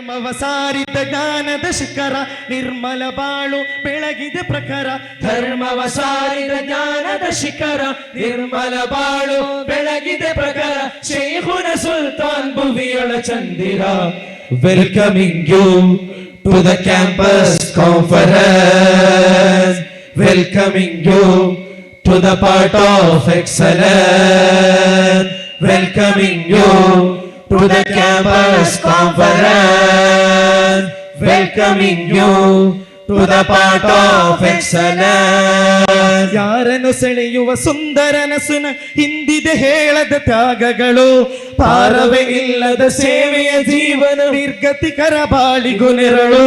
ಧರ್ಮವ ಸಾರಿದ ಜ್ಞಾನದ ಶಿಖರ ನಿರ್ಮಲ ಬಾಳು ಬೆಳಗಿದೆ ಪ್ರಖರ ಧರ್ಮವ ಸಾರಿದ ಜ್ಞಾನದ ಶಿಖರ ನಿರ್ಮಲ ಬಾಳು ಬೆಳಗಿದೆ ಪ್ರಖರ ಶೇಖುನ ಸುಲ್ತಾನ್ ಭುವಿಯೊಳ ಚಂದಿರ welcoming you to the campus conference welcoming you to the part of excellence welcoming you to the campus conference, welcoming you to the part of excellence. ಯಾರನ್ನು ಸೆಳೆಯುವ ಸುಂದರ ನಸುನ ಹಿಂದಿದೆ ಹೇಳದ ತ್ಯಾಗಗಳು ಪಾರವೇ ಇಲ್ಲದ ಸೇವೆಯ ಜೀವನ ನಿರ್ಗತಿಕರ ಬಾಳಿಗೂ ನೆರಳು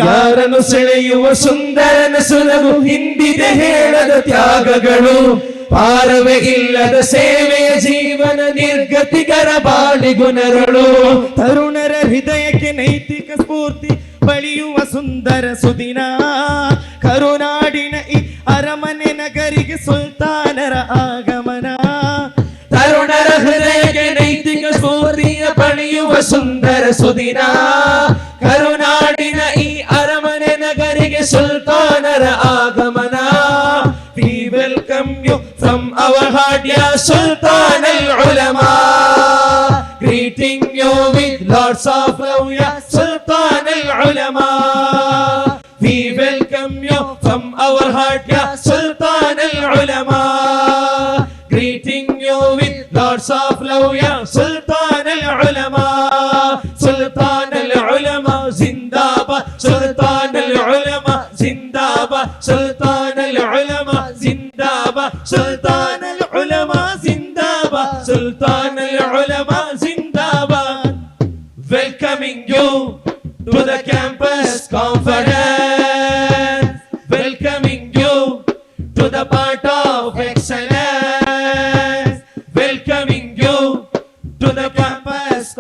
ಯಾರನ್ನು ಸೆಳೆಯುವ ಸುಂದರ ನಸುನಗು ಹಿಂದಿದೆ ಹೇಳದ ತ್ಯಾಗಗಳು ಪಾರವೇ ಇಲ್ಲದ ಸೇವೆಯ ಜೀವನ ನಿರ್ಗತಿಕರ ಬಾಳಿಗೂ ನೆರಳು ತರುಣರ ಹೃದಯಕ್ಕೆ ನೈತಿಕ ಸ್ಫೂರ್ತಿ ಬಳಿಯುವ ಸುಂದರ ಸುದಿನ ಕರುನಾಡಿನ ಈ ಅರಮನೆ ನಗರಿಗೆ ಸುಲ್ತಾನರ ಆಗಮನ ತರುಣರ ಹೃದಯಕ್ಕೆ ನೈತಿಕ ಸ್ಫೂರ್ತಿಯ ಬಳಿಯುವ ಸುಂದರ ಸುದಿನ ಕರುನಾಡಿನ ಈ ಅರಮನೆ ನಗರಿಗೆ ಸುಲ್ತಾನರ ಆಗಮನ We welcome you from our heart, Ya Sultan al-Ulama. Greeting you with lots of love, Ya Sultan al-Ulama. We welcome you from our heart, Ya Sultan al-Ulama. Greeting you with lots of love, Ya Sultan al-Ulama. Sultan al-Ulama, Zindabad. Sultan al-Ulama, Zindabad. Sultan al-Ulama, Zindabad. Sultan al-Ulama, Zindabad. Sultan al-Ulama, Zindabad. Welcoming you to the campus conference. Welcoming you to the part of excellence. Welcoming you to the campus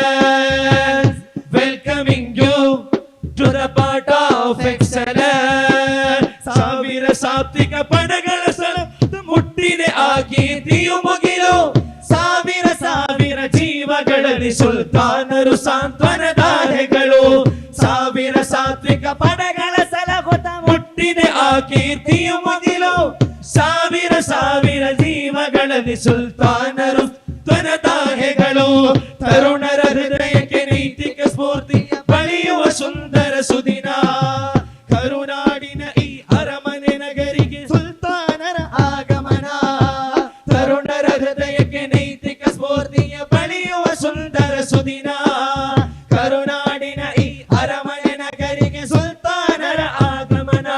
conference. Welcoming you to the part of excellence. ಸಾವಿರ ಸಾತ್ವಿಕ ಪಣಗಳ ಸಲ ಮುಟ್ಟಿದೆ ಆ ಕೀರ್ತಿಯು ಮುಗಿಲು ಸಾವಿರ ಸಾವಿರ ಜೀವಗಳಲ್ಲಿ ಸುಲ್ತಾನರು ಸಾಂತ್ವನದಾರೆಗಳು ಸಾವಿರ ಸಾತ್ವಿಕ ಪಣಗಳ ಸಲಹುತ ಮುಟ್ಟಿದೆ ಆ ಕೀರ್ತಿಯು ಮುಗಿಲು ಸಾವಿರ ಸಾವಿರ ಜೀವಗಳಲ್ಲಿ ಸುಲ್ತಾನರು ತ್ವನದಾರೆಗಳು ತರುಣರ ಹೃದಯಕ್ಕೆ ನೈತಿಕ ಸ್ಫೂರ್ತಿ ಬಳಿಯುವ ಸುಂದರ ಸುದಿನ ಕರುನಾಡಿನ ಈ ಅರಮನೆ ನಗರಿಗೆ ಸುಲ್ತಾನರ ಆಗಮನ ತರುಣರ ಹೃದಯಕ್ಕೆ ನೈತಿಕ ಸ್ಫೂರ್ತಿಯ ಬಳಿಯುವ ಸುಂದರ ಸುದಿನ ಕರುನಾಡಿನ ಈ ಅರಮನೆ ನಗರಿಗೆ ಸುಲ್ತಾನರ ಆಗಮನ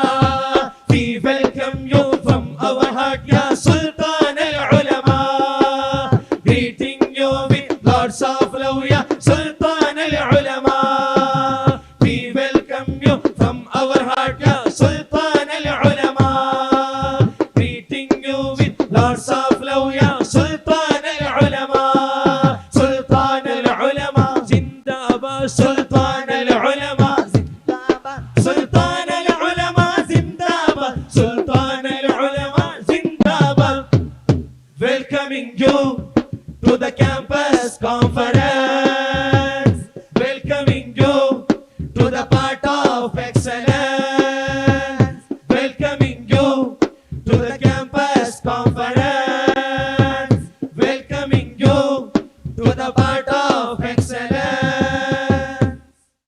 We welcome you from our heart, Ya Sultan al-Ulama. Greeting you with lots of love, Ya Sultan al-Ulama. We welcome you from our heart, Ya Sultan al-Ulama. Greeting you with lots of love, Ya Sultan al-Ulama. Sultan al-Ulama, Zindabad. Sultan al-Ulama, Zindabad. Sultan al-Ulama, Zindabad. Sultan al-Ulama, Zindabad. Welcoming you to the campus conference. Welcoming